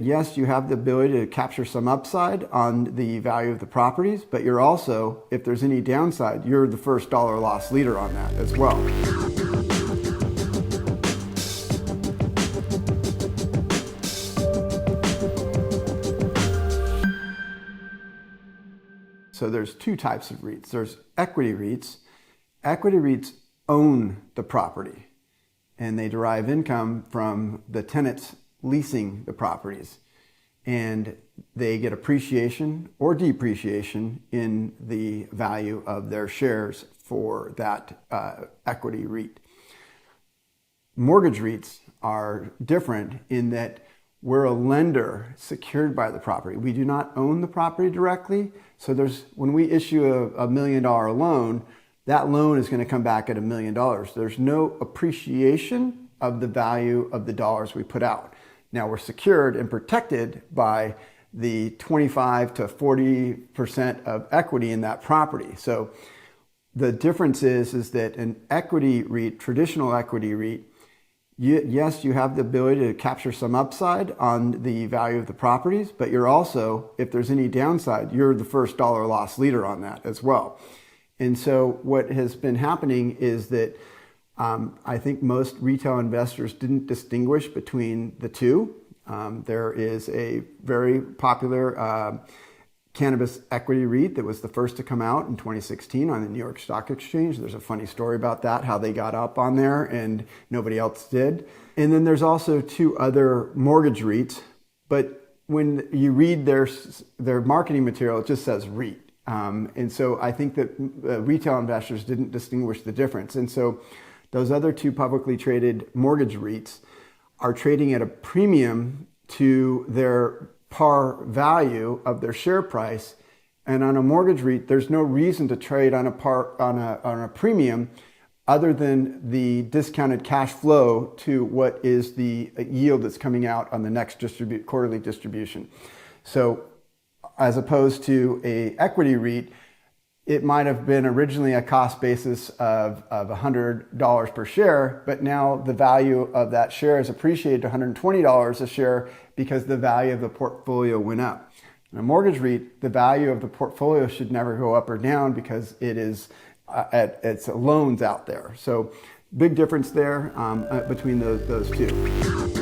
yes, you have the ability to capture some upside on the value of the properties, but you're also, if there's any downside, you're the first dollar loss leader on that as well. So there's two types of REITs. There's equity REITs. Equity REITs own the property and they derive income from the tenants leasing the properties. And they get appreciation or depreciation in the value of their shares for that equity REIT. Mortgage REITs are different in that we're a lender secured by the property. We do not own the property directly. So when we issue a $1 million loan, that loan is going to come back at $1 million. There's no appreciation of the value of the dollars we put out. Now we're secured and protected by the 25 to 40% of equity in that property. So the difference is that an equity REIT, traditional equity REIT, yes, you have the ability to capture some upside on the value of the properties, but you're also, if there's any downside, you're the first dollar loss leader on that as well. And so what has been happening is that I think most retail investors didn't distinguish between the two. There is a very popular cannabis equity REIT that was the first to come out in 2016 on the New York Stock Exchange. There's a funny story about that, how they got up on there and nobody else did. And then there's also two other mortgage REITs, but when you read their marketing material, it just says REIT. And so I think that retail investors didn't distinguish the difference. And so those other two publicly traded mortgage REITs are trading at a premium to their par value of their share price. And on a mortgage REIT, there's no reason to trade on a premium other than the discounted cash flow to what is the yield that's coming out on the next quarterly distribution. So as opposed to a equity REIT, it might have been originally a cost basis of $100 per share, but now the value of that share is appreciated to $120 a share because the value of the portfolio went up. In a mortgage REIT, the value of the portfolio should never go up or down because it is it's loans out there. So big difference there between those two.